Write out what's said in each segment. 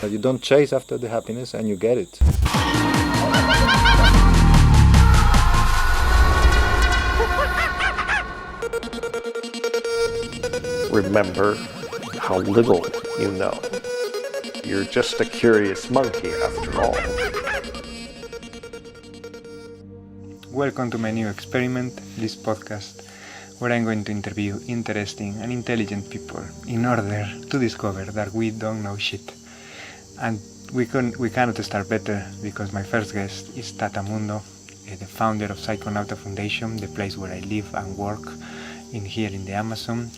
That you don't chase after the happiness and you get it. Remember how little you know. You're just a curious monkey after all. Welcome to my new experiment, this podcast, where I'm going to interview interesting and intelligent people in order to discover that we don't know shit. And we cannot start better because my first guest is Tata Mundo, the founder of Psychonauta Foundation, the place where I live and work here in the Amazon,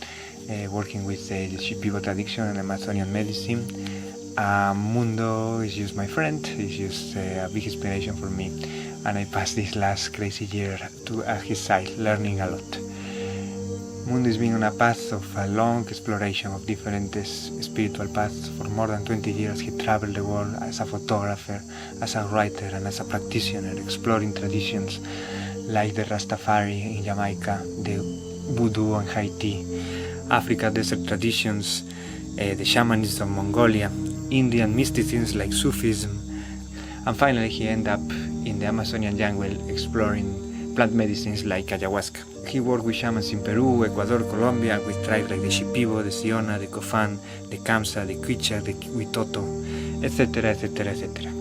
working with the Shipibo tradition and Amazonian medicine. Mundo is just my friend, he's just a big inspiration for me, and I passed this last crazy year at his side, learning a lot. Mundo has been on a path of a long exploration of different spiritual paths. For more than 20 years he traveled the world as a photographer, as a writer and as a practitioner, exploring traditions like the Rastafari in Jamaica, the Voodoo in Haiti, Africa desert traditions, the shamanism of Mongolia, Indian mysticism like Sufism, and finally he ended up in the Amazonian jungle exploring plant medicines like Ayahuasca. He worked with shamans in Peru, Ecuador, Colombia, with tribes like the Shipibo, the Siona, the Cofan, the Kamsa, the Quicha, the Huitoto, etc., etc., etc.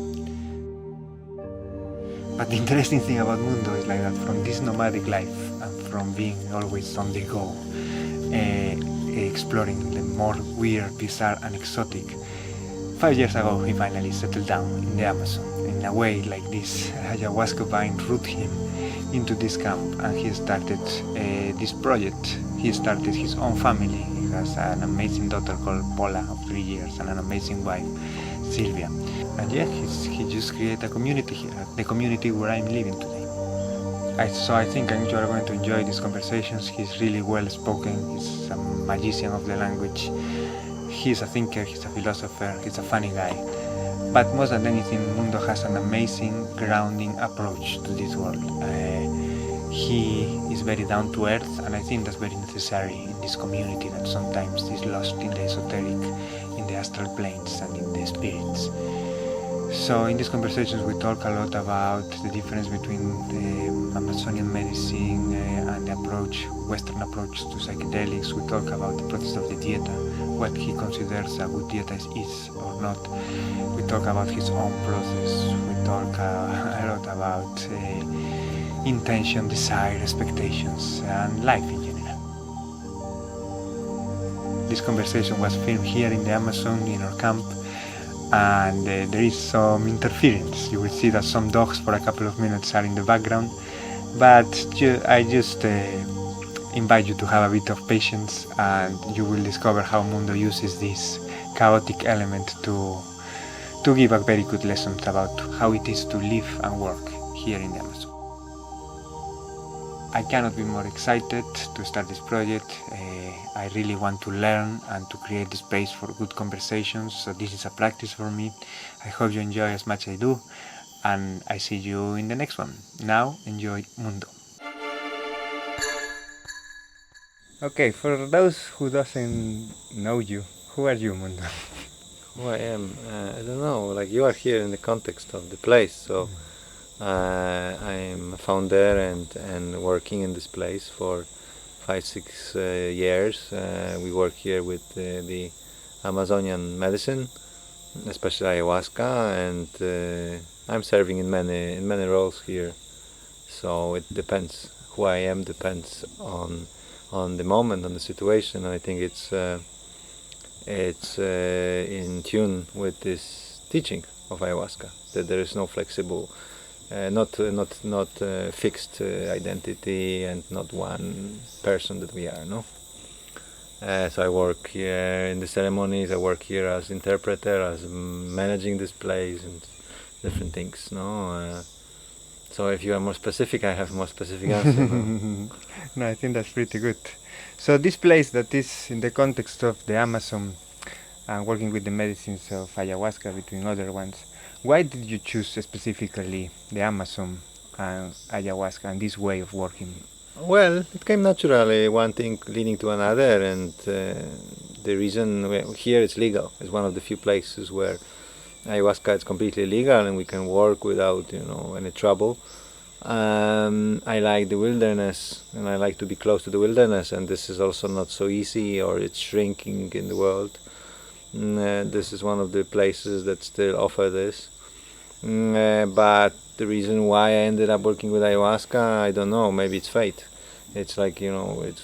But the interesting thing about Mundo is like that from this nomadic life and from being always on the go, exploring the more weird, bizarre and exotic, 5 years ago he finally settled down in the Amazon. In a way like this ayahuasca vine rooted him into this camp, and he started this project. He started his own family. He has an amazing daughter called Paula of 3 years and an amazing wife, Sylvia. And yeah, he just created a community here, the community where I'm living today. So I think you are going to enjoy these conversations. He's really well spoken, he's a magician of the language. He's a thinker, he's a philosopher, he's a funny guy. But most than anything, Mundo has an amazing grounding approach to this world. He is very down to earth, and I think that's very necessary in this community that sometimes is lost in the esoteric, in the astral planes and in the spirits. So in these conversations we talk a lot about the difference between the Amazonian medicine and the approach, Western approach to psychedelics. We talk about the process of the Dieta, what he considers a good Dieta is or not. We talk about his own process. We talk a lot about intention, desire, expectations, and life in general. This conversation was filmed here in the Amazon, in our camp, and there is some interference. You will see that some dogs for a couple of minutes are in the background, but I just invite you to have a bit of patience, and you will discover how Mundo uses this chaotic element to give a very good lesson about how it is to live and work here in the Amazon. I cannot be more excited to start this project. I really want to learn and to create the space for good conversations, so this is a practice for me. I hope you enjoy as much as I do, and I see you in the next one. Now, enjoy Mundo. Okay, for those who doesn't know you, who are you, Mundo? Who I am? I don't know, like you are here in the context of the place, so I'm a founder and working in this place for 5-6 years. We work here with the Amazonian medicine, especially ayahuasca, and I'm serving in many roles here. So it depends. Who I am depends on the moment, on the situation. I think it's in tune with this teaching of ayahuasca, that there is no flexible, not fixed identity, and not one person that we are. No. So I work here in the ceremonies. I work here as interpreter, as managing this place and different things. No. So if you are more specific, I have more specific answer. No, I think that's pretty good. So this place that is in the context of the Amazon and working with the medicines of ayahuasca between other ones, why did you choose specifically the Amazon and ayahuasca and this way of working? Well, it came naturally, one thing leading to another, and the reason here it's legal. It's one of the few places where Ayahuasca is completely legal and we can work without any trouble. I like the wilderness and I like to be close to the wilderness, and this is also not so easy, or it's shrinking in the world. This is one of the places that still offer this. But the reason why I ended up working with ayahuasca, I don't know, maybe it's fate. It's like, it's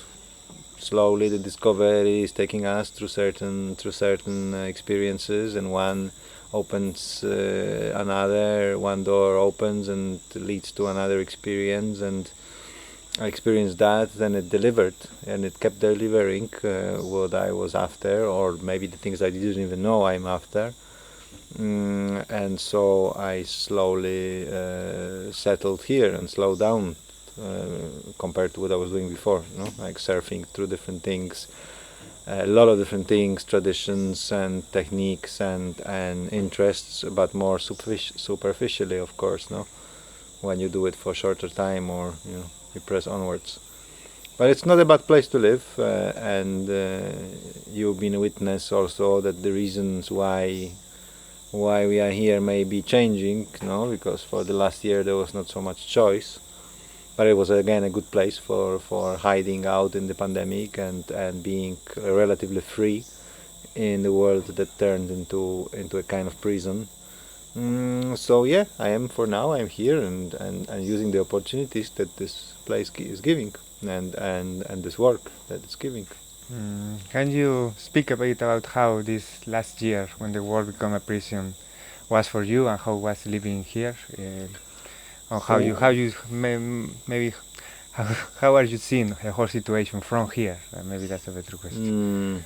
slowly the discovery is taking us through certain experiences, and one opens another, one door opens and leads to another experience, and I experienced that, then it delivered, and it kept delivering what I was after, or maybe the things I didn't even know I'm after. And so I slowly settled here and slowed down compared to what I was doing before, like surfing through different things, a lot of different things, traditions and techniques and interests, but more superficially, of course, when you do it for shorter time, or you press onwards. But it's not a bad place to live, and you've been a witness also that the reasons why we are here may be changing, because for the last year there was not so much choice. But it was again a good place for hiding out in the pandemic and being relatively free in the world that turned into a kind of prison. So yeah, I am for now. I'm here and using the opportunities that this place is giving, and this work that it's giving. Can you speak a bit about how this last year, when the world became a prison, was for you, and how was living here? Or how are you seeing the whole situation from here? Maybe that's a better question.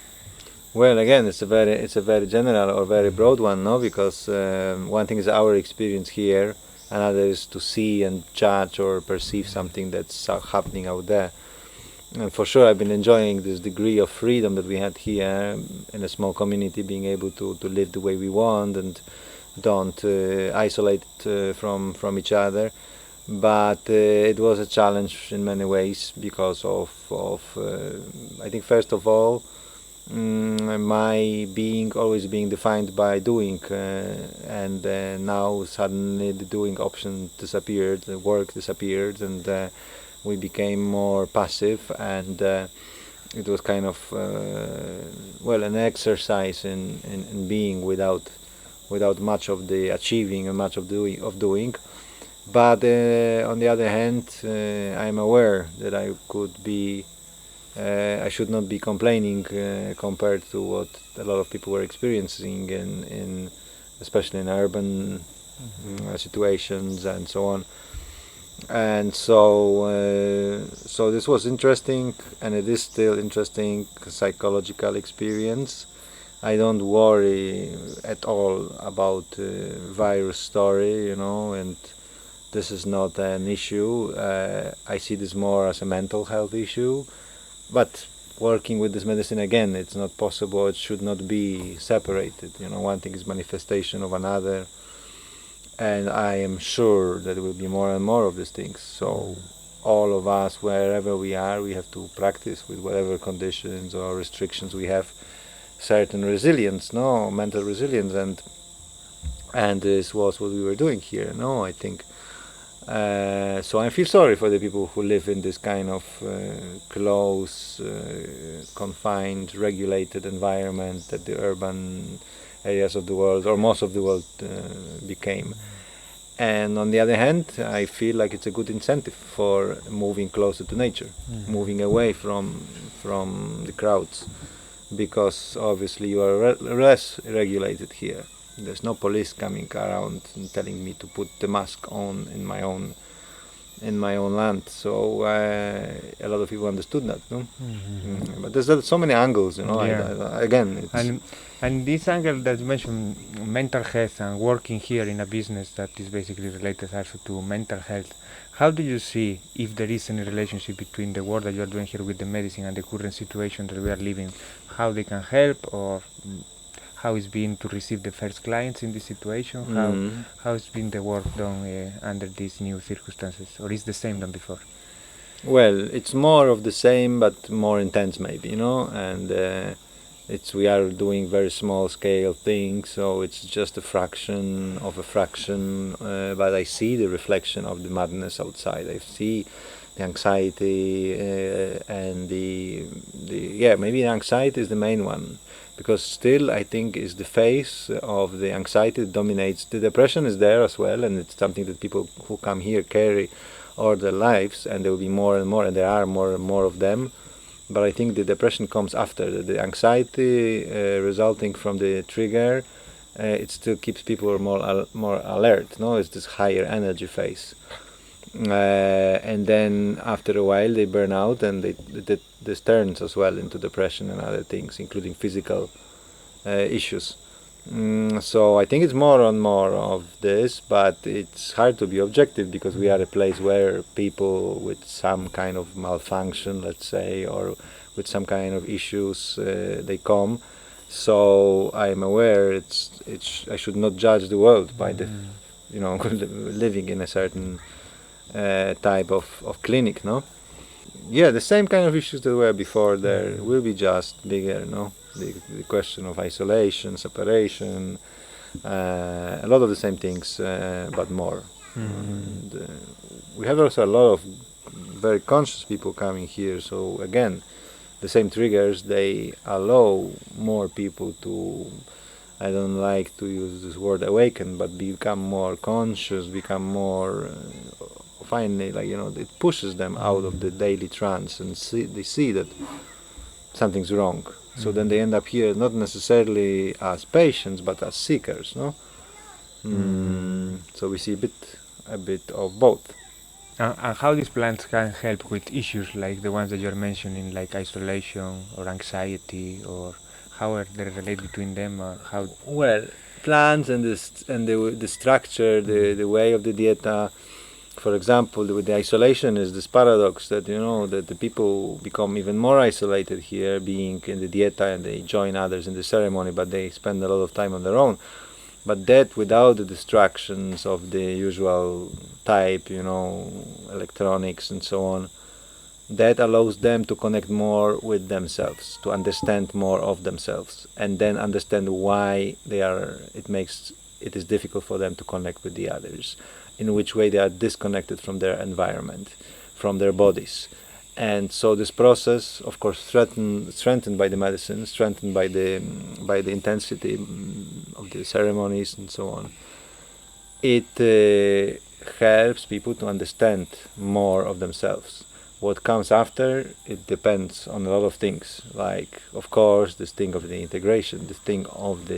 Well, again, it's a very general or very broad one, because one thing is our experience here, another is to see and judge or perceive something that's happening out there. And for sure, I've been enjoying this degree of freedom that we had here in a small community, being able to live the way we want and don't isolate from each other. But it was a challenge in many ways because of I think first of all, my being always being defined by doing, and now suddenly the doing option disappeared, the work disappeared, and we became more passive, and it was kind of an exercise in being without much of the achieving and much of doing. But on the other hand, I'm aware that I should not be complaining compared to what a lot of people were experiencing in especially in urban situations and so on. And so this was interesting, and it is still interesting psychological experience. I don't worry at all about virus story, and this is not an issue. I see this more as a mental health issue. But working with this medicine, again, it's not possible. It should not be separated. One thing is manifestation of another, and I am sure that there will be more and more of these things. So all of us, wherever we are, we have to practice with whatever conditions or restrictions we have, certain resilience, mental resilience, and this was what we were doing here. I think. So I feel sorry for the people who live in this kind of close, confined, regulated environment that the urban areas of the world, or most of the world, became. And on the other hand, I feel like it's a good incentive for moving closer to nature, moving away from the crowds, because obviously you are less regulated here. There's no police coming around and telling me to put the mask on in my own land. So a lot of people understood that, but there's so many angles, again. And this angle that you mentioned, mental health and working here in a business that is basically related also to mental health. How do you see if there is any relationship between the work that you are doing here with the medicine and the current situation that we are living? How they can help, or how it's been to receive the first clients in this situation? How has been the work done under these new circumstances, or is the same than before? Well, it's more of the same, but more intense maybe, and We are doing very small scale things, so it's just a fraction of a fraction. But I see the reflection of the madness outside. I see the anxiety and maybe the anxiety is the main one, because still I think is the face of the anxiety that dominates. The depression is there as well, and it's something that people who come here carry all their lives, and there will be more and more, and there are more and more of them. But I think the depression comes after. The anxiety resulting from the trigger, it still keeps people more alert. No, it's this higher energy phase, and then after a while they burn out, and this turns as well into depression and other things, including physical issues. So I think it's more and more of this, but it's hard to be objective because we are a place where people with some kind of malfunction, let's say, or with some kind of issues, they come. So I'm aware I should not judge the world by the, living in a certain type of clinic, no? Yeah, the same kind of issues that were before there will be just bigger, no? The question of isolation, separation, a lot of the same things, but more. And, we have also a lot of very conscious people coming here, so again, the same triggers, they allow more people to, I don't like to use this word awaken, but become more conscious, become more finally, it pushes them out of the daily trance, and they see that something's wrong. So then they end up here not necessarily as patients, but as seekers, no? So we see a bit of both. And how these plants can help with issues like the ones that you're mentioning, like isolation or anxiety, or how are they related between them, or how? Well, plants and the structure, the way of the Dieta. For example, with the isolation is this paradox that that the people become even more isolated here, being in the Dieta, and they join others in the ceremony, but they spend a lot of time on their own. But that without the distractions of the usual type, electronics and so on, that allows them to connect more with themselves, to understand more of themselves, and then understand why it is difficult for them to connect with the others, in which way they are disconnected from their environment, from their bodies. And so this process, of course, strengthened by the medicine, strengthened by the intensity of the ceremonies and so on, it helps people to understand more of themselves. What comes after, it depends on a lot of things, like, of course, this thing of the integration, this thing of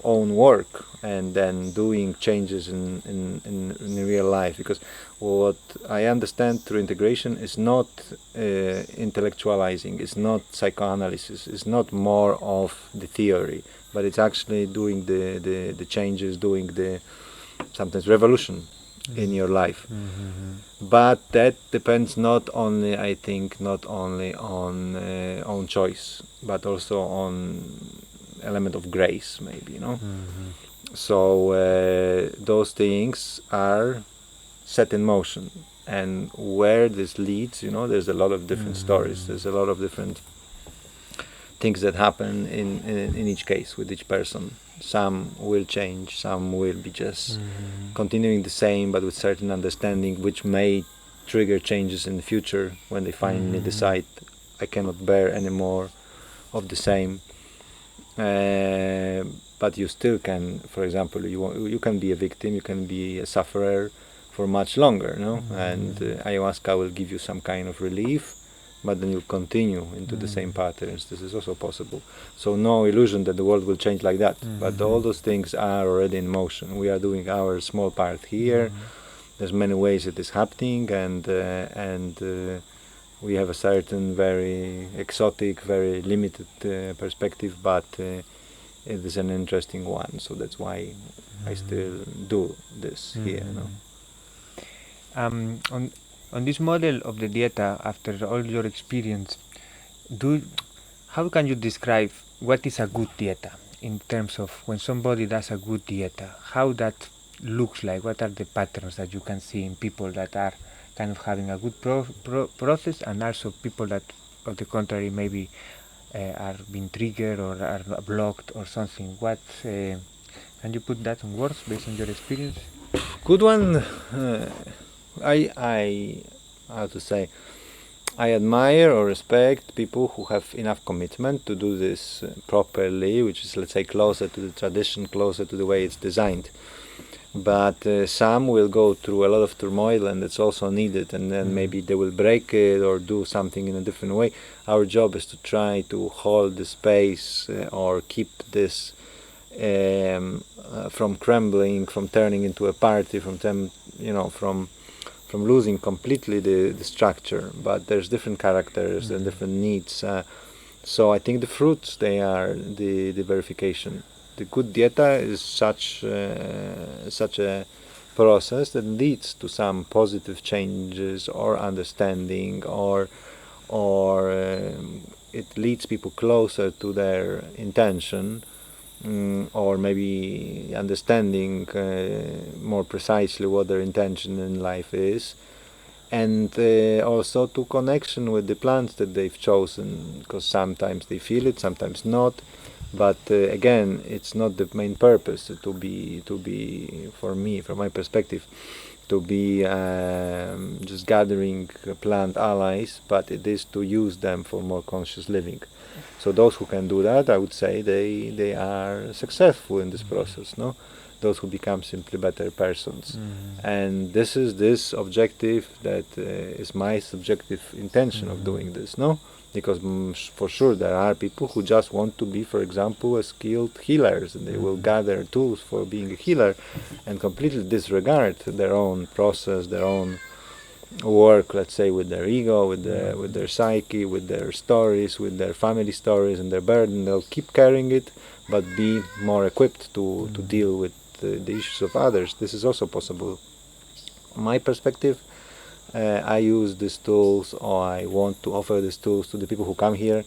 own work, and then doing changes in real life. Because what I understand through integration is not intellectualizing, it's not psychoanalysis, it's not more of the theory, but it's actually doing the changes, doing the sometimes revolution in your life. But that depends not only on own choice, but also on element of grace, maybe, So those things are set in motion, and where this leads, there's a lot of different stories, there's a lot of different things that happen in each case with each person. Some will change, some will be just continuing the same, but with certain understanding, which may trigger changes in the future when they finally decide, I cannot bear any more of the same. But you still can, for example, you can be a victim, you can be a sufferer for much longer, and ayahuasca will give you some kind of relief, but then you'll continue into the same patterns. This is also possible. So no illusion that the world will change like that, but all those things are already in motion. We are doing our small part here. There's many ways it is happening, and we have a certain very exotic, very limited perspective, but it is an interesting one. So that's why I still do this here. On this model of the Dieta, after all your experience, how can you describe what is a good Dieta in terms of when somebody does a good Dieta, how that looks like? What are the patterns that you can see in people that are kind of having a good process, and also people that, on the contrary, maybe are being triggered or are blocked or something. What can you put that in words based on your experience? Good one. I how to say, I admire or respect people who have enough commitment to do this properly, which is, let's say, closer to the tradition, closer to the way it's designed. But some will go through a lot of turmoil, and it's also needed, and then maybe they will break it or do something in a different way. Our job is to try to hold the space or keep this from crumbling, from turning into a party, from them, from losing completely the structure. But there's different characters and different needs. So I think the fruits, they are the verification. The good dieta is such a process that leads to some positive changes or understanding, or it leads people closer to their intention, or maybe understanding more precisely what their intention in life is, and also to connection with the plants that they've chosen, because sometimes they feel it, sometimes not. But again, it's not the main purpose to be for me, from my perspective, to be just gathering plant allies, but it is to use them for more conscious living. So those who can do that, I would say they are successful in this process, no? Those who become simply better persons. And this is this objective that is my subjective intention of doing this, no? Because for sure there are people who just want to be, for example, a skilled healers, and they will gather tools for being a healer and completely disregard their own process, their own work, let's say, with their ego, with their psyche, with their stories, with their family stories and their burden. They'll keep carrying it, but be more equipped to deal with the issues of others. This is also possible. From my perspective, I use these tools, or I want to offer these tools to the people who come here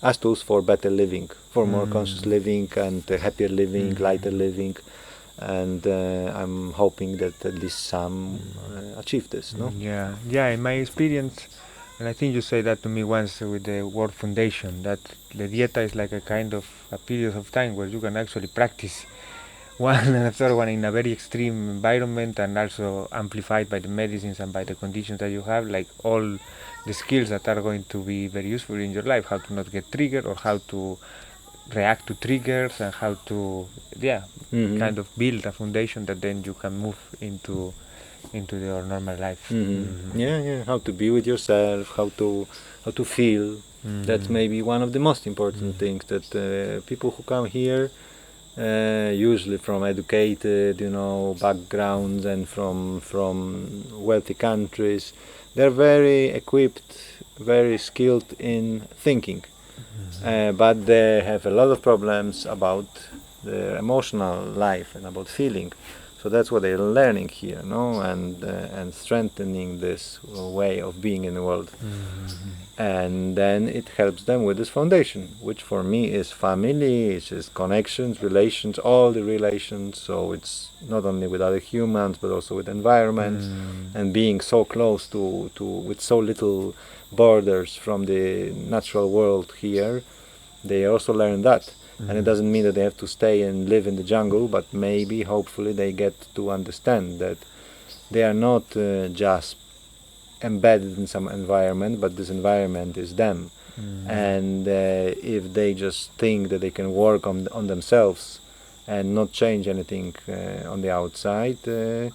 as tools for better living, for more conscious living and happier living, lighter living. And I'm hoping that at least some achieve this, no? Yeah, in my experience, and I think you said that to me once with the word foundation, that the dieta is like a kind of a period of time where you can actually practice one and after one in a very extreme environment, and also amplified by the medicines and by the conditions that you have, like all the skills that are going to be very useful in your life, how to not get triggered or how to react to triggers, and how to kind of build a foundation that then you can move into your normal life. Yeah, how to be with yourself, how to feel. That's maybe one of the most important things that people who come here, usually from educated, backgrounds and from wealthy countries, they're very equipped, very skilled in thinking, but they have a lot of problems about their emotional life and about feeling. So that's what they're learning here, no, and strengthening this way of being in the world. And then it helps them with this foundation, which for me is family, it's just connections, relations, all the relations. So it's not only with other humans, but also with environments, and being so close to with so little borders from the natural world here. They also learn that. And it doesn't mean that they have to stay and live in the jungle, but maybe, hopefully, they get to understand that they are not just embedded in some environment, but this environment is them. And if they just think that they can work on themselves and not change anything on the outside, they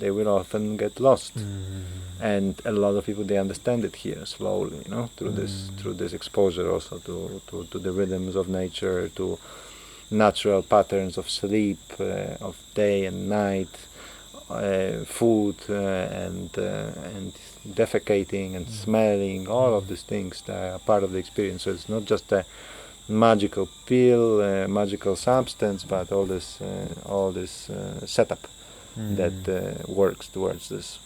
will often get lost. And a lot of people, they understand it here slowly, through this exposure also to the rhythms of nature, to natural patterns of sleep, of day and night, food, and defecating and smelling. All of these things that are part of the experience. So it's not just a magical pill, magical substance, but all this setup that works towards this.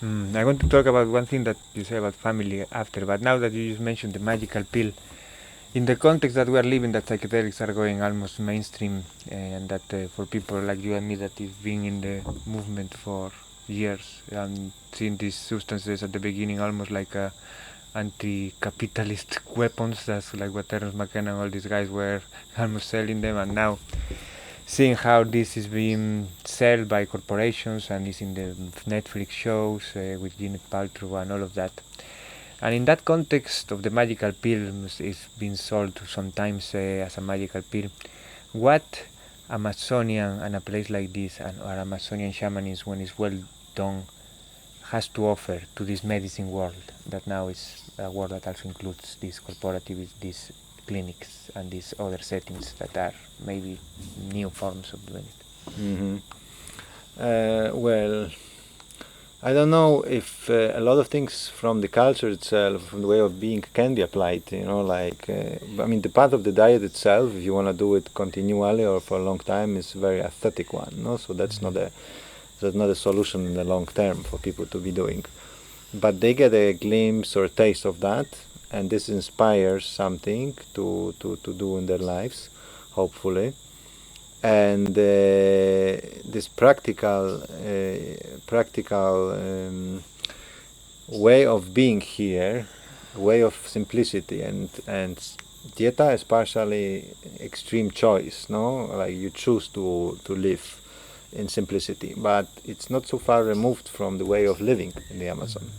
I want to talk about one thing that you say about family after, but now that you just mentioned the magical pill, in the context that we are living, that psychedelics are going almost mainstream, and that for people like you and me that is being in the movement for years and seeing these substances at the beginning almost like a anti-capitalist weapons. That's like what Terence McKenna and all these guys were almost selling them, and now seeing how this is being sold by corporations and is in the Netflix shows with Gwyneth Paltrow and all of that. And in that context of the magical pill is being sold sometimes as a magical pill, what Amazonian and a place like this or Amazonian shamanism, when it's well done, has to offer to this medicine world that now is a world that also includes these corporatives, these clinics and these other settings that are maybe new forms of doing it. Well, I don't know if a lot of things from the culture itself, from the way of being, can be applied. Like I mean, the part of the diet itself, if you want to do it continually or for a long time, is a very aesthetic one. No, so that's not a solution in the long term for people to be doing. But they get a glimpse or a taste of that, and this inspires something to do in their lives, hopefully. And this practical way of being here, way of simplicity, and Dieta is partially extreme choice, no? Like you choose to live in simplicity, but it's not so far removed from the way of living in the Amazon.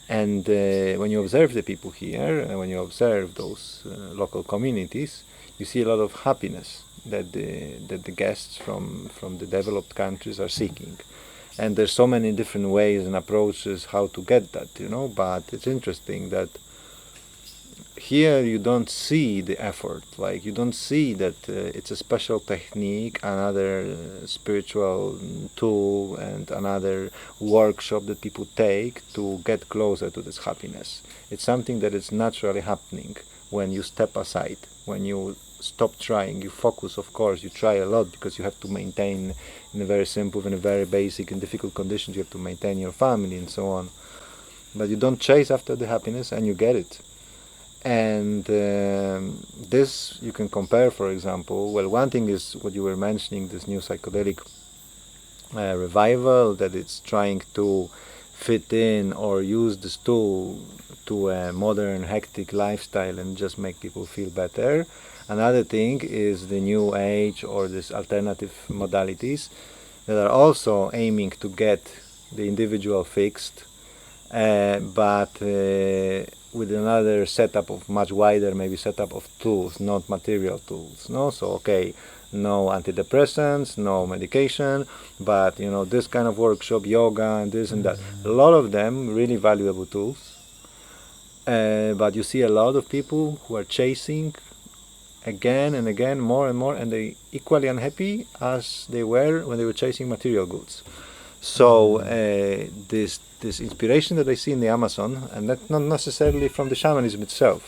And when you observe the people here, and when you observe those local communities, you see a lot of happiness that the guests from the developed countries are seeking. And there's so many different ways and approaches how to get that, but it's interesting that here you don't see the effort, like you don't see that it's a special technique, another spiritual tool and another workshop that people take to get closer to this happiness. It's something that is naturally happening when you step aside, when you stop trying, you focus. Of course you try a lot because you have to maintain, in a very simple, in a very basic and difficult conditions, you have to maintain your family and so on, but you don't chase after the happiness and you get it. And this you can compare, for example, well, one thing is what you were mentioning, this new psychedelic revival, that it's trying to fit in or use this tool to a modern hectic lifestyle and just make people feel better. Another thing is the new age or these alternative modalities that are also aiming to get the individual fixed, but with another setup of much wider, maybe setup of tools, not material tools. No, so okay, no antidepressants, no medication, but this kind of workshop, yoga and this and that. A lot of them really valuable tools, but you see a lot of people who are chasing again and again, more and more, and they equally unhappy as they were when they were chasing material goods. So this inspiration that I see in the Amazon, and that's not necessarily from the shamanism itself.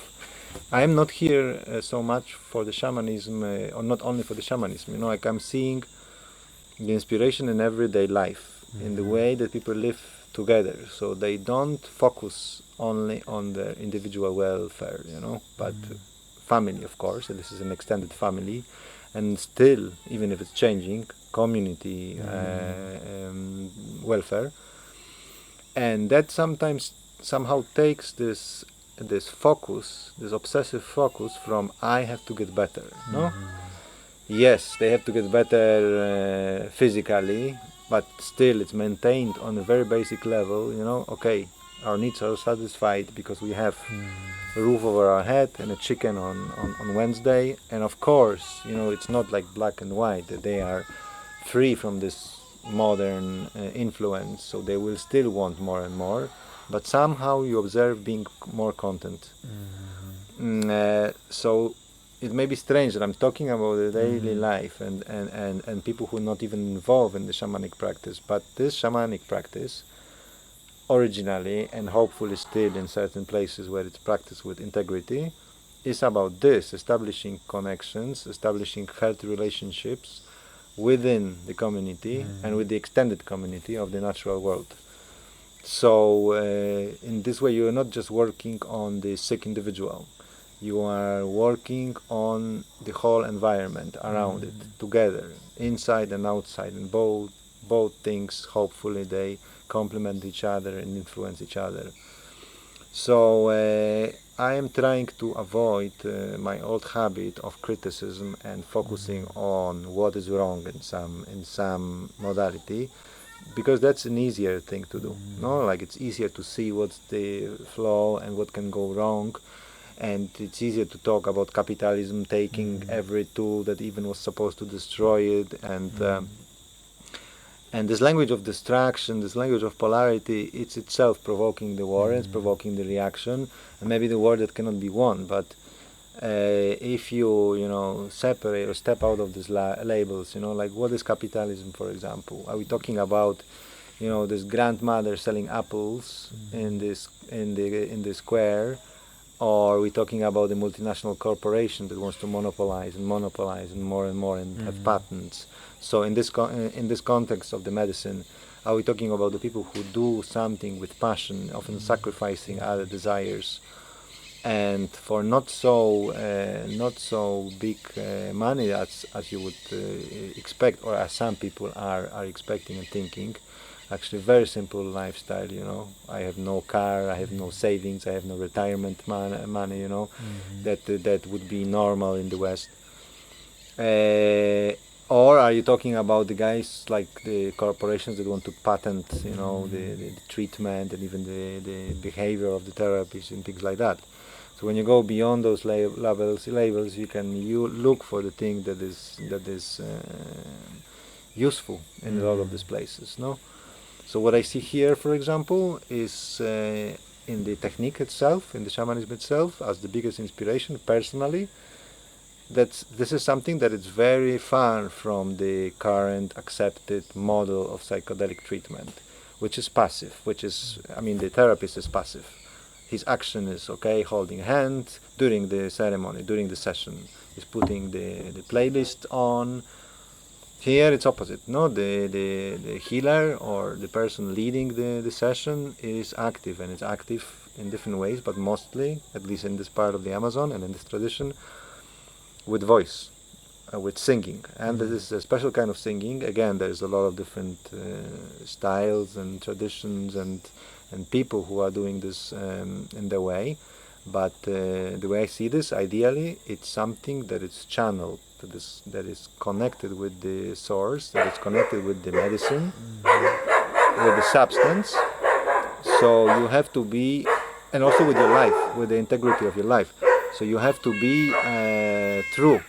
I am not here so much for the shamanism, or not only for the shamanism. Like I'm seeing the inspiration in everyday life, in the way that people live together. So they don't focus only on their individual welfare, but family, of course, and this is an extended family, and still, even if it's changing, community welfare, and that sometimes somehow takes this focus, this obsessive focus from I have to get better. No, yes, they have to get better physically, but still it's maintained on a very basic level. Okay, our needs are satisfied because we have a roof over our head and a chicken on Wednesday, and of course, it's not like black and white, that they are free from this modern influence, so they will still want more and more, but somehow you observe being more content. So it may be strange that I'm talking about the daily life and people who are not even involved in the shamanic practice, but this shamanic practice originally, and hopefully still in certain places where it's practiced with integrity, is about this, establishing connections, establishing healthy relationships within the community and with the extended community of the natural world. So in this way you are not just working on the sick individual, you are working on the whole environment around it, together, inside and outside, and both things, hopefully they complement each other and influence each other. So I am trying to avoid my old habit of criticism and focusing on what is wrong in some modality, because that's an easier thing to do. No, like it's easier to see what's the flaw and what can go wrong, and it's easier to talk about capitalism taking every tool that even was supposed to destroy it, and this language of distraction, this language of polarity, it's itself provoking the war, it's provoking the reaction, and maybe the war that cannot be won. But if you separate or step out of these labels, like what is capitalism, for example? Are we talking about, this grandmother selling apples in the square, or are we talking about a multinational corporation that wants to monopolize and more and have patents? So in this context of the medicine, are we talking about the people who do something with passion, often sacrificing other desires, and for not so big money as you would expect, or as some people are expecting and thinking? Actually, very simple lifestyle. I have no car, I have no savings, I have no retirement money. That would be normal in the West. Or are you talking about the guys like the corporations that want to patent, the treatment and even the behavior of the therapies and things like that? So when you go beyond those labels, you look for the thing that is useful in a lot of these places, no? So what I see here, for example, is in the technique itself, in the shamanism itself, as the biggest inspiration personally. This is something that is very far from the current accepted model of psychedelic treatment, which is passive, the therapist is passive. His action is, holding hands during the ceremony, during the session. He's putting the playlist on. Here it's opposite. No, the healer or the person leading the session is active, and it's active in different ways, but mostly, at least in this part of the Amazon and in this tradition, with voice, with singing. And this is a special kind of singing. Again, there's a lot of different styles and traditions and people who are doing this in their way. But the way I see this, ideally, it's something that is channeled, that is connected with the source, that is connected with the medicine, with the substance. So you have to be, and also with your life, with the integrity of your life. So you have to be true.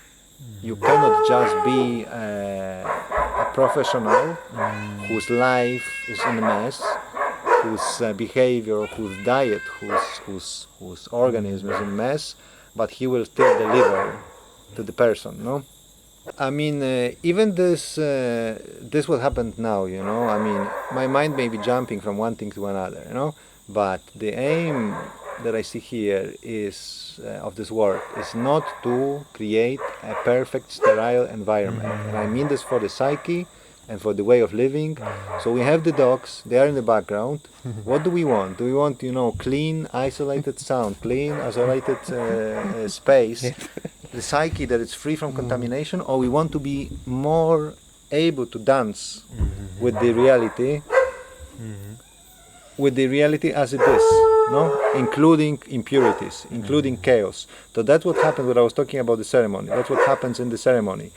You cannot just be a professional whose life is in a mess, whose behavior, whose diet, whose organism is in a mess, but he will still deliver to the person, no? Even this what happened now, my mind may be jumping from one thing to another, but the aim that I see here is of this work is not to create a perfect sterile environment, and I mean this for the psyche and for the way of living. So we have the dogs, they are in the background. What do we want? Do we want, clean, isolated sound, clean, isolated space, the psyche that is free from contamination, or we want to be more able to dance with the reality, as it is, no? Including impurities, including chaos. So that's what happened when I was talking about the ceremony. That's what happens in the ceremony.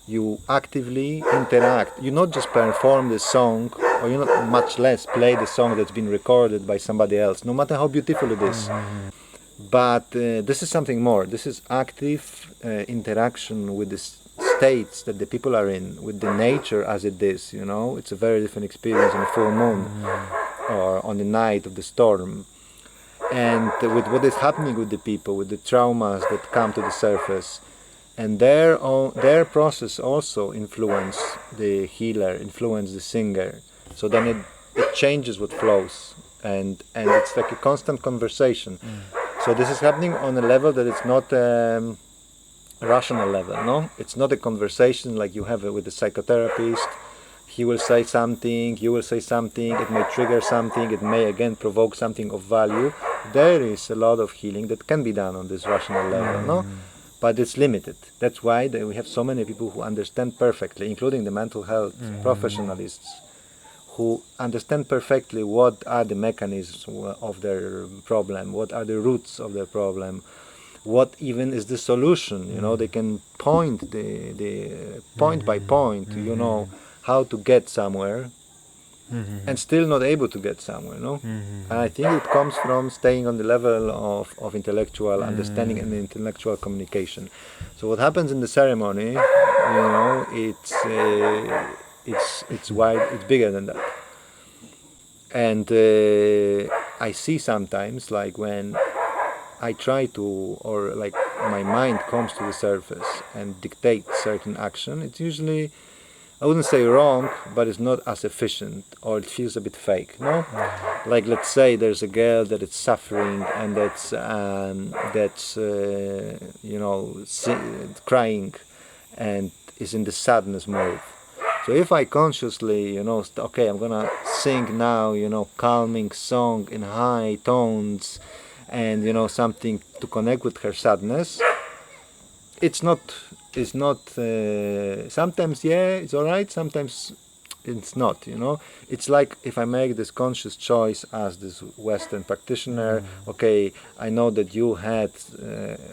You actively interact. You not just perform the song, or you not much less play the song that's been recorded by somebody else, no matter how beautiful it is. But this is something more. This is active interaction with the states that the people are in, with the nature as it is. It's a very different experience on a full moon or on the night of the storm. And with what is happening with the people, with the traumas that come to the surface, and their process also influence the healer, influence the singer. So then it changes what flows, and it's like a constant conversation. So this is happening on a level that it's not a rational level, no? It's not a conversation like you have with the psychotherapist. He will say something, you will say something, it may trigger something, it may again provoke something of value. There is a lot of healing that can be done on this rational level, no? But it's limited. That's why we have so many people who understand perfectly, including the mental health professionalists, who understand perfectly what are the mechanisms of their problem, what are the roots of their problem, what even is the solution. You know, they can point the point by point, you know, how to get somewhere, and still not able to get somewhere, no? And I think it comes from staying on the level of intellectual understanding and intellectual communication. So what happens in the ceremony, you know, it's wide, it's bigger than that. And I see sometimes, like when I try to, or like my mind comes to the surface and dictates certain action, it's usually, I wouldn't say wrong, but it's not as efficient, or it feels a bit fake, no? Like, let's say there's a girl that is suffering and that's you know, crying and is in the sadness mode. So if I consciously, you know, okay, I'm gonna sing now, you know, calming song in high tones, and you know, something to connect with her sadness, it's not, sometimes, yeah, it's all right, sometimes it's not, you know. It's like if I make this conscious choice as this Western practitioner, okay, I know that you had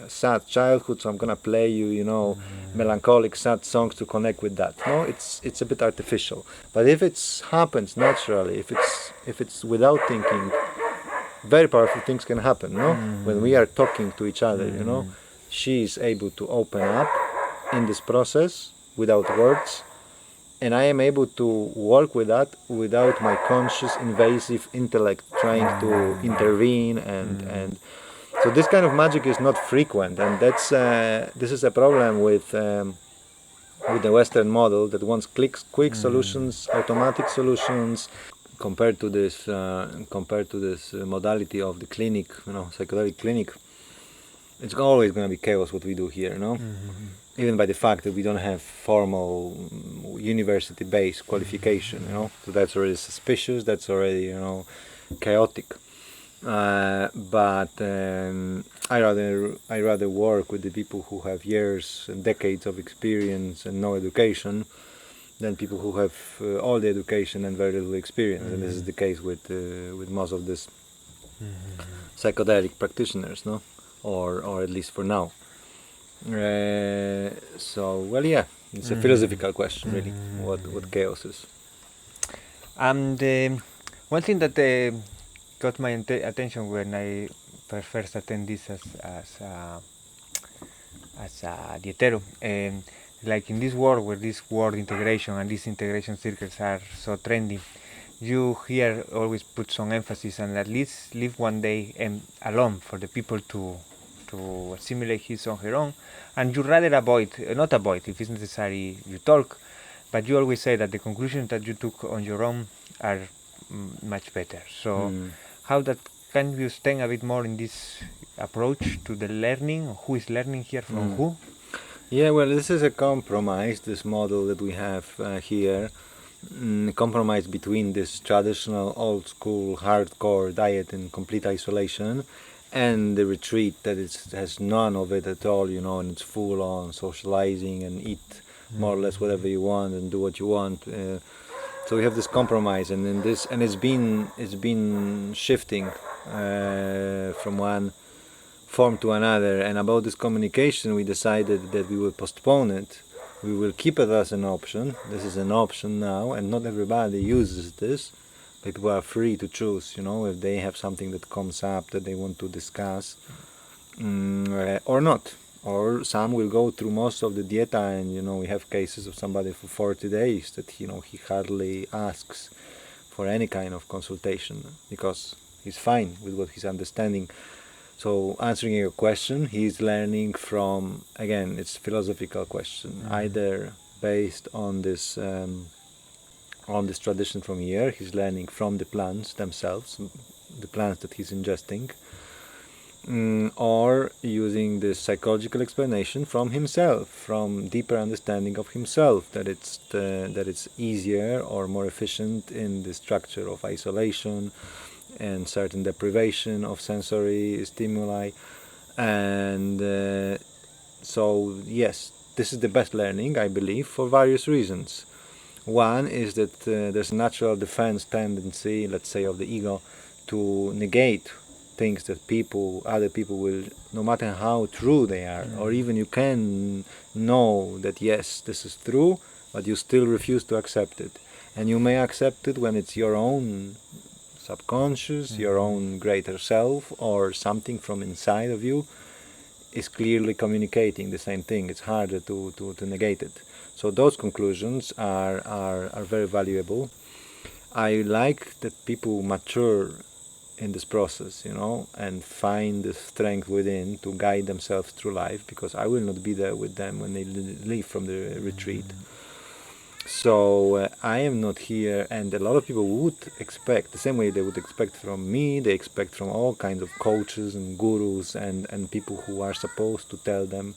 sad childhood, so I'm gonna play you, you know, melancholic sad songs to connect with that. No, it's a bit artificial. But if it happens naturally, if it's without thinking, very powerful things can happen, no? When we are talking to each other, you know, she is able to open up in this process without words, and I am able to work with that without my conscious invasive intellect trying to intervene, and so this kind of magic is not frequent, and that's this is a problem with the Western model that wants quick solutions, automatic solutions, compared to this modality of the clinic, you know, psychedelic clinic. It's always going to be chaos what we do here, no? Even by the fact that we don't have formal university-based qualification, you know, so that's already suspicious. That's already, you know, chaotic. But I rather work with the people who have years and decades of experience and no education than people who have all the education and very little experience. And this is the case with most of these psychedelic practitioners, no, or at least for now. So, well, yeah, it's a philosophical question, really. What chaos is? And one thing that got my attention when I first attended this as a dietero, like in this world where this word integration and these integration circles are so trendy, you here always put some emphasis and at least live one day alone for the people to assimilate his on her own, and you rather not avoid, if it's necessary you talk, but you always say that the conclusions that you took on your own are much better. So how that can you extend a bit more in this approach to the learning? Who is learning here from who? Yeah, well, this is a compromise, this model that we have here, compromise between this traditional, old school, hardcore diet in complete isolation and the retreat that has none of it at all, you know, and it's full on socializing and eat more or less whatever you want and do what you want. So we have this compromise, and in this, and it's been shifting from one form to another. And about this communication, we decided that we will postpone it. We will keep it as an option. This is an option now, and not everybody uses this. People are free to choose, you know, if they have something that comes up that they want to discuss, or not. Or some will go through most of the Dieta, and, you know, we have cases of somebody for 40 days that, you know, he hardly asks for any kind of consultation because he's fine with what he's understanding. So answering your question, he's learning from, again, it's a philosophical question, either based on this tradition from here, he's learning from the plants themselves, the plants that he's ingesting, or using this psychological explanation from himself, from deeper understanding of himself, that it's easier or more efficient in the structure of isolation and certain deprivation of sensory stimuli. And so yes, this is the best learning, I believe, for various reasons. One is that there's a natural defense tendency, let's say, of the ego to negate things that other people will, no matter how true they are, or even you can know that yes, this is true, but you still refuse to accept it. And you may accept it when it's your own subconscious, your own greater self, or something from inside of you is clearly communicating the same thing. It's harder to negate it. So those conclusions are very valuable. I like that people mature in this process, and find the strength within to guide themselves through life, because I will not be there with them when they leave from the retreat. So I am not here, and a lot of people would expect, the same way they would expect from me, they expect from all kinds of coaches and gurus and people who are supposed to tell them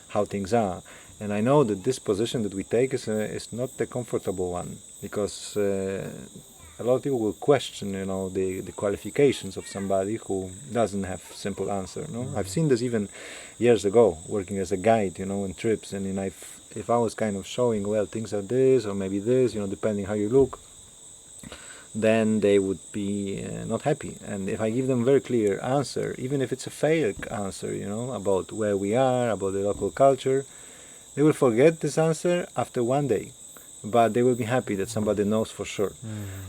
how things are. And I know that this position that we take is not a comfortable one, because a lot of people will question, the qualifications of somebody who doesn't have simple answer. I've seen this even years ago, working as a guide, in trips, and if I was kind of showing, well, things are this or maybe this, depending how you look, then they would be not happy. And if I give them very clear answer, even if it's a fake answer, about where we are, about the local culture, they will forget this answer after one day, but they will be happy that somebody knows for sure.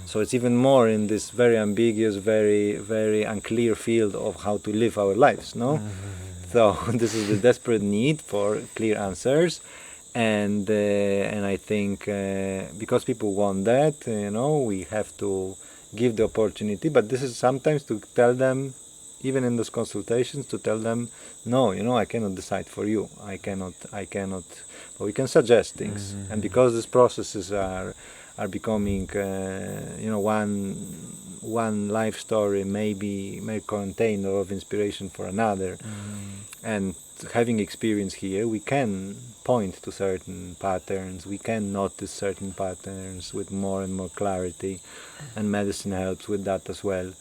So it's even more in this very ambiguous, very, very unclear field of how to live our lives, no? So this is the desperate need for clear answers. And I think because people want that, we have to give the opportunity. But this is sometimes to tell them, even in those consultations, to tell them, no, I cannot decide for you. I cannot. But we can suggest things. And because these processes are becoming, one life story may contain a lot of inspiration for another. And having experience here, we can point to certain patterns, we can notice certain patterns with more and more clarity, and medicine helps with that as well.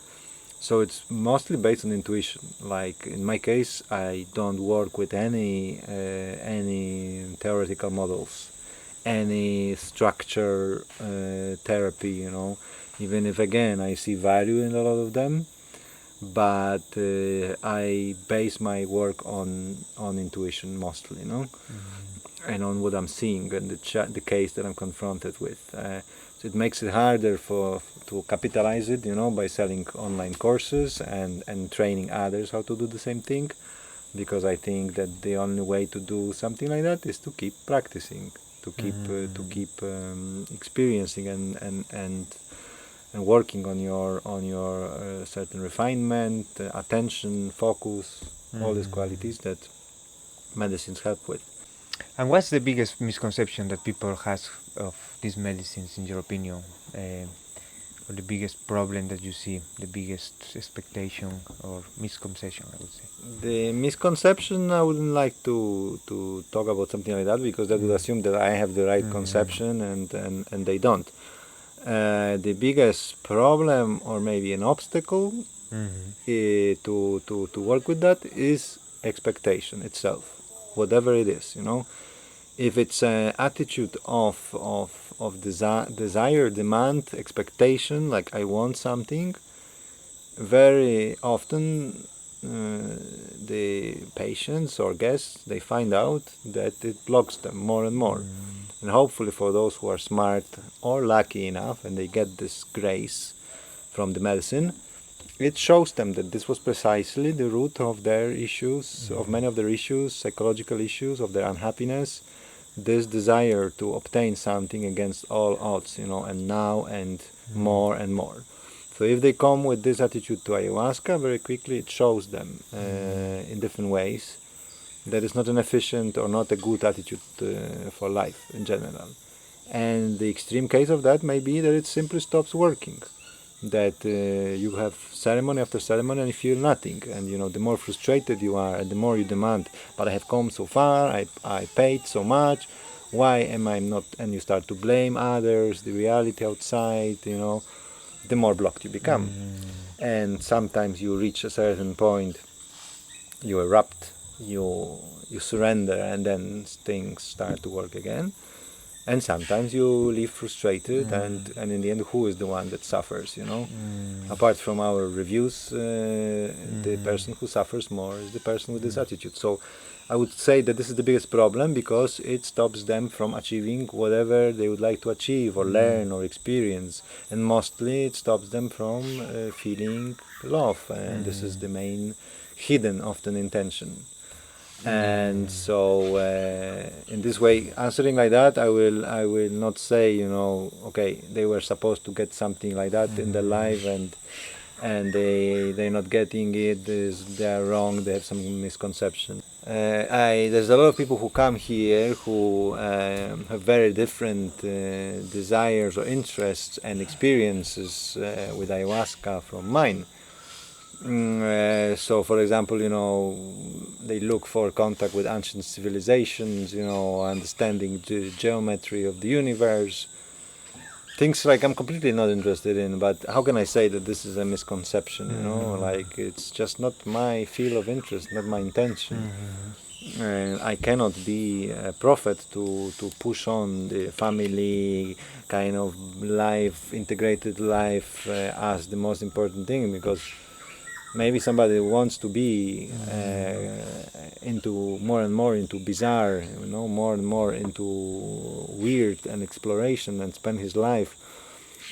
So it's mostly based on intuition. Like in my case, I don't work with any theoretical models, any structure therapy, even if again I see value in a lot of them. But I base my work on intuition mostly, and on what I'm seeing and the case that I'm confronted with. So it makes it harder to capitalize it, by selling online courses and training others how to do the same thing, because I think that the only way to do something like that is to keep practicing, to keep experiencing and working on your certain refinement, attention, focus, all these qualities that medicines help with. And what's the biggest misconception that people has of these medicines, in your opinion, or the biggest problem that you see, the biggest expectation or misconception, I would say? The misconception, I wouldn't like to talk about something like that, because that would assume that I have the right conception and they don't. The biggest problem, or maybe an obstacle, to work with that is expectation itself, whatever it is. If it's an attitude of desire, demand, expectation, like I want something, very often the patients or guests, they find out that it blocks them more and more. And hopefully for those who are smart or lucky enough and they get this grace from the medicine, it shows them that this was precisely the root of their issues, of many of their issues, psychological issues, of their unhappiness, this desire to obtain something against all odds, and now and more and more. So if they come with this attitude to ayahuasca, very quickly it shows them in different ways that it's not an efficient or not a good attitude for life in general. And the extreme case of that may be that it simply stops working, that you have ceremony after ceremony and you feel nothing, and the more frustrated you are and the more you demand, but I have come so far, I paid so much, why am I not, and you start to blame others, the reality outside, the more blocked you become. And sometimes you reach a certain point, you erupt, you surrender, and then things start to work again. And sometimes you leave frustrated, and in the end, who is the one that suffers, you know? Apart from our reviews, the person who suffers more is the person with this attitude. So I would say that this is the biggest problem, because it stops them from achieving whatever they would like to achieve or learn or experience. And mostly it stops them from feeling love. And this is the main hidden often intention. And so in this way, answering like that, I will not say, you know, okay, they were supposed to get something like that in their life, and they're not getting it, they are wrong, they have some misconception. There's a lot of people who come here who have very different desires or interests and experiences with ayahuasca from mine. So, for example, you know, they look for contact with ancient civilizations, you know, understanding the geometry of the universe. Things like I'm completely not interested in, but how can I say that this is a misconception, you know? Like, it's just not my field of interest, not my intention. I cannot be a prophet to push on the family kind of life, integrated life as the most important thing, because maybe somebody wants to be into more and more into bizarre, you know, more and more into weird and exploration, and spend his life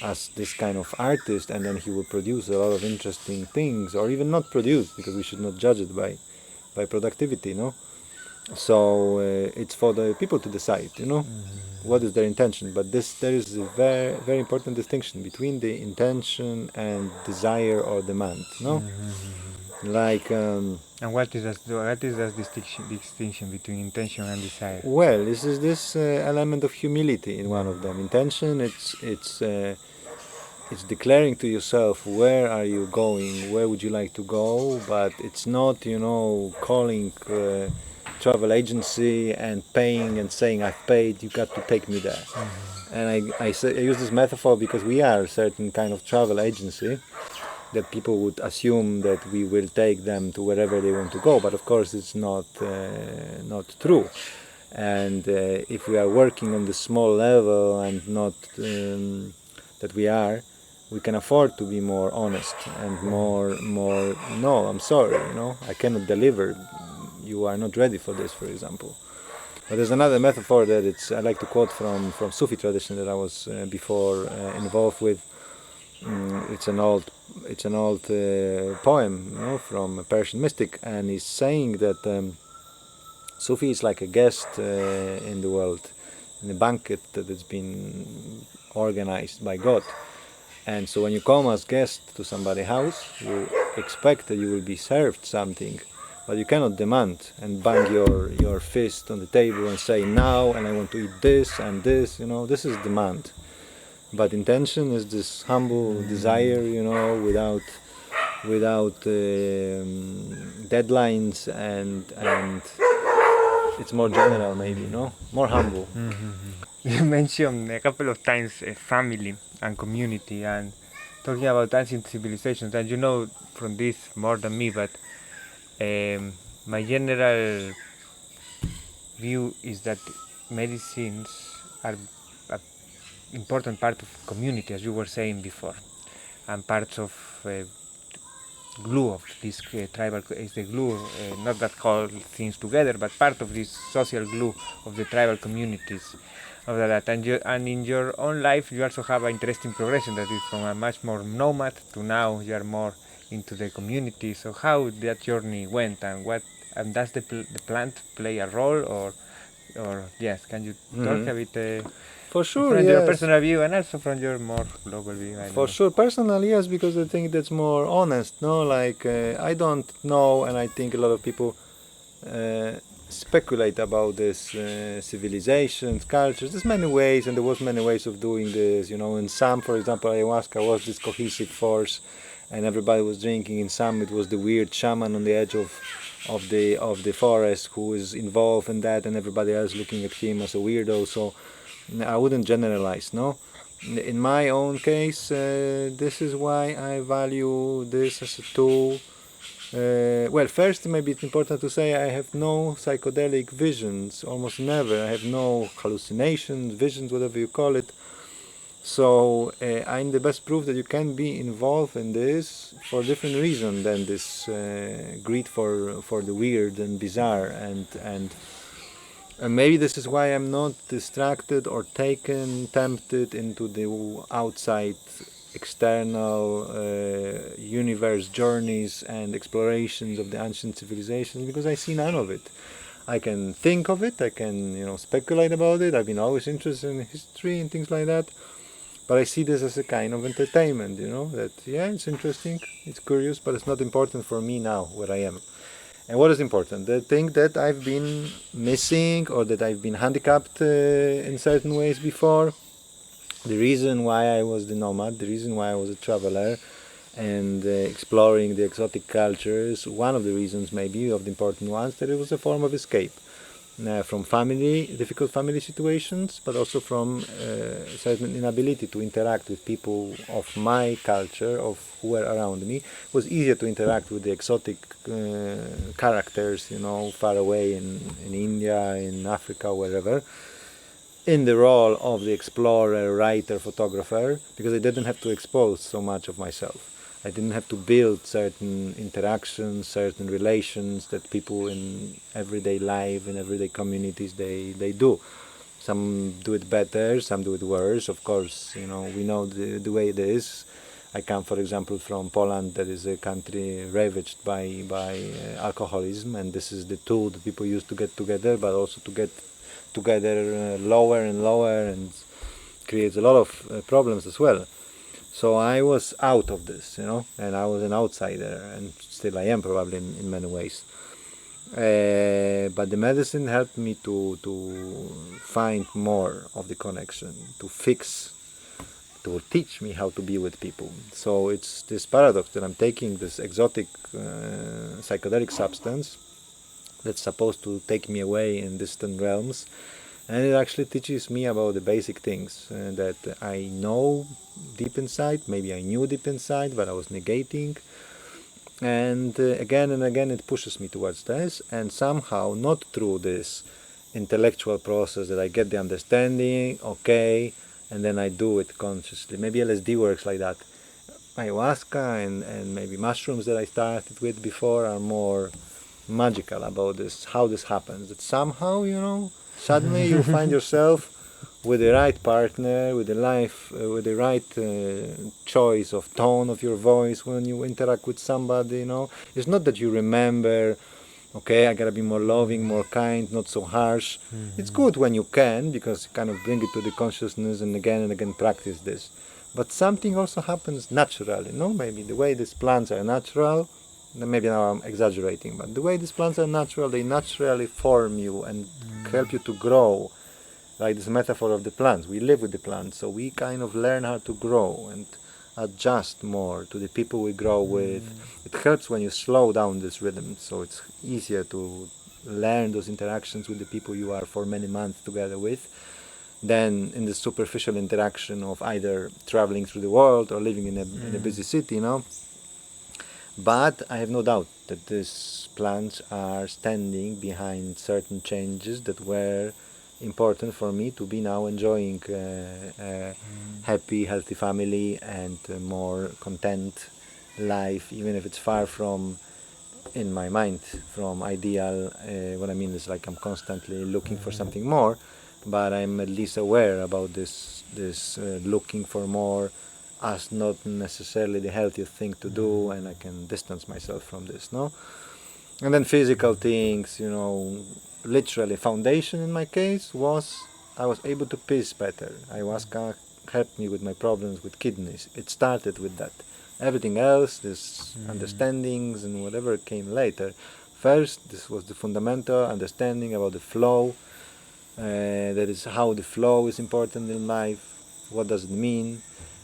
as this kind of artist, and then he will produce a lot of interesting things, or even not produce, because we should not judge it by productivity, no? So it's for the people to decide, you know, what is their intention. But there is a very, very important distinction between the intention and desire or demand, no? Like And what is that distinction between intention and desire? well, this is this element of humility in one of them. Intention, it's declaring to yourself where are you going, where would you like to go, but it's not, you know, calling travel agency and paying and saying I've paid, you got to take me there. And I use this metaphor because we are a certain kind of travel agency that people would assume that we will take them to wherever they want to go, but of course it's not true. And if we are working on the small level and not that we can afford to be more honest and more no, I'm sorry, you know, I cannot deliver, you are not ready for this, for example. But there's another metaphor that I like to quote from Sufi tradition that I was before involved with. It's an old poem, you know, from a Persian mystic, and he's saying that Sufi is like a guest in the world, in a banquet that has been organized by God. And so when you come as guest to somebody's house, you expect that you will be served something, but you cannot demand and bang your fist on the table and say now, and I want to eat this and this, you know, this is demand. But intention is this humble desire, you know, without deadlines, and it's more general, maybe, no, more humble. You mentioned a couple of times family and community, and talking about ancient civilizations, and you know from this more than me, but my general view is that medicines are an important part of community, as you were saying before, and parts of glue of this tribal is the glue, not that hold things together, but part of this social glue of the tribal communities of that. And in your own life, you also have an interesting progression that is from a much more nomad to now you are more into the community. So how that journey went, and does the plant play a role, or yes, can you talk a bit? For sure, from yes. your personal view and also from your more global view. For sure, personal, yes, because I think that's more honest, no? Like, I don't know, and I think a lot of people speculate about this civilizations, cultures. There's many ways, and there was many ways of doing this, you know. In some, for example, ayahuasca was this cohesive force, and everybody was drinking. In some, it was the weird shaman on the edge of the forest who is involved in that, and everybody else looking at him as a weirdo. So I wouldn't generalize, no? In my own case, this is why I value this as a tool Well, first, maybe it's important to say I have no psychedelic visions, almost never. I have no hallucinations, visions, whatever you call it. So I'm the best proof that you can be involved in this for different reasons than this greed for the weird and bizarre, and maybe this is why I'm not distracted or tempted into the outside external universe journeys and explorations of the ancient civilizations, because I see none of it. I can think of it, I can speculate about it. I've been always interested in history and things like that, but I see this as a kind of entertainment, that it's interesting, it's curious, but it's not important for me now where I am. And what is important? The thing that I've been missing or that I've been handicapped in certain ways before, the reason why I was the nomad, the reason why I was a traveler and exploring the exotic cultures, one of the reasons maybe of the important ones, that it was a form of escape from difficult family situations, but also from certain inability to interact with people of my culture, of who were around me. It was easier to interact with the exotic characters, far away in India, in Africa, wherever, in the role of the explorer, writer, photographer, because I didn't have to expose so much of myself. I didn't have to build certain interactions, certain relations that people in everyday life, in everyday communities, they do. Some do it better, some do it worse. Of course, we know the way it is. I come, for example, from Poland, that is a country ravaged by alcoholism, and this is the tool that people use to get together, but also to get together lower and lower, and creates a lot of problems as well. So I was out of this, and I was an outsider, and still I am probably in many ways. But the medicine helped me to find more of the connection, to teach me how to be with people. So it's this paradox that I'm taking this exotic psychedelic substance that's supposed to take me away in distant realms, and it actually teaches me about the basic things that I know deep inside, maybe I knew deep inside, but I was negating. And again and again it pushes me towards this, and somehow, not through this intellectual process that I get the understanding, okay, and then I do it consciously. Maybe LSD works like that. Ayahuasca and maybe mushrooms that I started with before are more magical about this, how this happens. That somehow, suddenly you find yourself with the right partner, with the right choice of tone of your voice when you interact with somebody. It's not that you remember, okay, I gotta be more loving, more kind, not so harsh. It's good when you can, because you kind of bring it to the consciousness and again practice this. But something also happens naturally, maybe the way these plants are natural. Maybe now I'm exaggerating, but the way these plants are natural, they naturally form you and help you to grow. Like this metaphor of the plants, we live with the plants, so we kind of learn how to grow and adjust more to the people we grow with. It helps when you slow down this rhythm, so it's easier to learn those interactions with the people you are for many months together with than in the superficial interaction of either traveling through the world or living in a busy city, But I have no doubt that these plants are standing behind certain changes that were important for me to be now enjoying a happy, healthy family and a more content life, even if it's far from, in my mind, from ideal. What I mean is, like, I'm constantly looking for something more, but I'm at least aware about this looking for more as not necessarily the healthiest thing to do, and I can distance myself from this, And then physical things, literally foundation in my case was I was able to piss better. Ayahuasca helped me with my problems with kidneys. It started with that. Everything else, this understandings and whatever came later. First, this was the fundamental understanding about the flow. That is how the flow is important in life. What does it mean?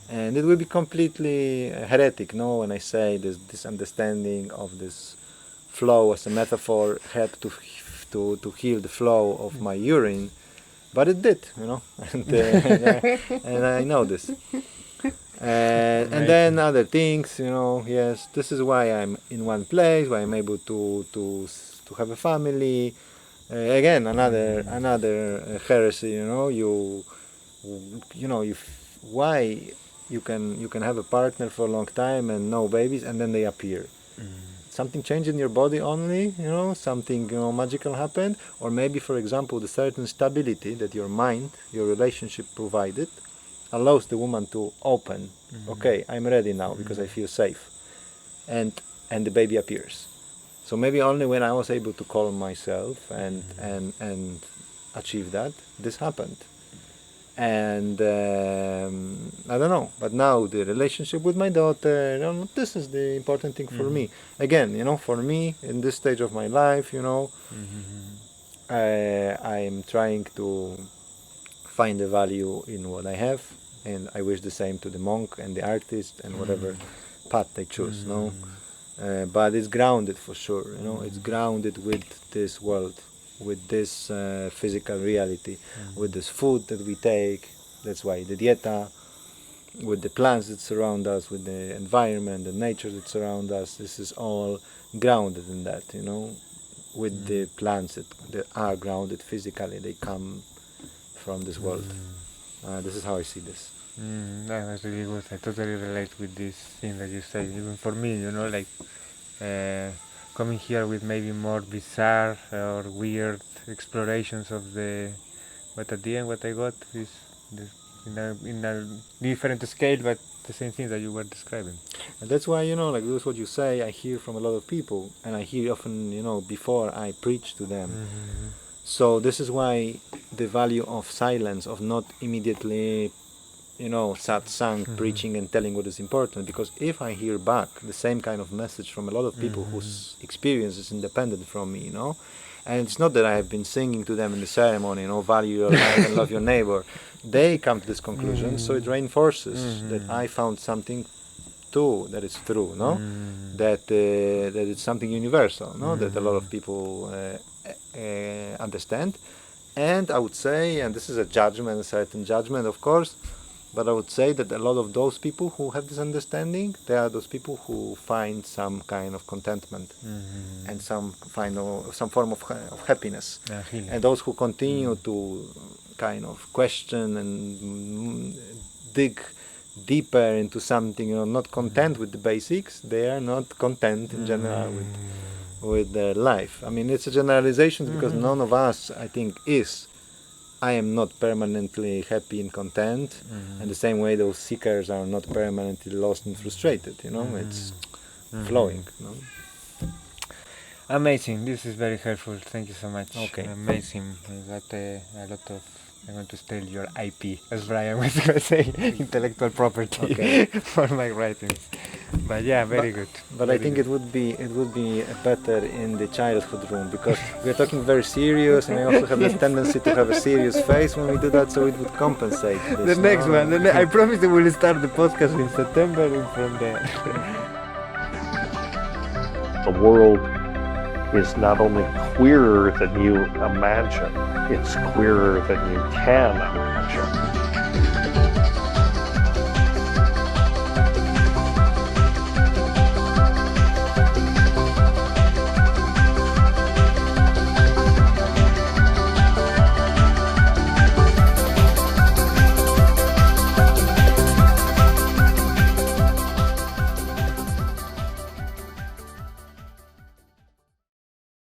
And it will be completely heretic, when I say this understanding of this flow as a metaphor helped to heal the flow of my urine, but it did, and I know this. And then other things, yes, this is why I'm in one place, why I'm able to have a family. Again, another heresy, why you can have a partner for a long time and no babies, and then they appear. Something changed in your body only, something magical happened, or maybe, for example, the certain stability that your mind, your relationship provided, allows the woman to open. Okay, I'm ready now because I feel safe, and the baby appears. So maybe only when I was able to calm myself and achieve that, this happened. And I don't know, but now the relationship with my daughter, this is the important thing for me. Again, for me, in this stage of my life, I'm trying to find the value in what I have, and I wish the same to the monk and the artist and whatever path they choose, but it's grounded for sure, it's grounded with this world, with this physical reality, with this food that we take. That's why the Dieta, with the plants that surround us, with the environment, the nature that surround us, this is all grounded in that, with the plants that are grounded physically, they come from this world. This is how I see this. That's really good. I totally relate with this thing that you say. Even for me, coming here with maybe more bizarre or weird explorations of but at the end what I got is in a different scale, but the same thing that you were describing. And that's why, this is what you say, I hear from a lot of people, and I hear often, before I preach to them. So this is why the value of silence, of not immediately satsang, preaching and telling what is important, because if I hear back the same kind of message from a lot of people whose experience is independent from me, and it's not that I have been singing to them in the ceremony, value your life and love your neighbor, they come to this conclusion, so it reinforces that I found something too that is true, that it's something universal, that a lot of people understand. And I would say, and this is a judgment, a certain judgment, of course, but I would say that a lot of those people who have this understanding, they are those people who find some kind of contentment and some form of happiness. And those who continue to kind of question and dig deeper into something, not content with the basics, they are not content in general with their life. I mean, it's a generalization because none of us, I think, is. I am not permanently happy and content, and the same way those seekers are not permanently lost and frustrated, it's flowing. Amazing, this is very helpful, thank you so much. Okay. Amazing, I got a lot of, I'm going to steal your IP, as Brian was going to say, intellectual property for my writings. But yeah, very good. But I think it would be better in the childhood room, because we are talking very serious, and I also have this tendency to have a serious face when we do that, so it would compensate this. The next one, I promise we will start the podcast in September, and from there. The world is not only queerer than you imagine, it's queerer than you can imagine.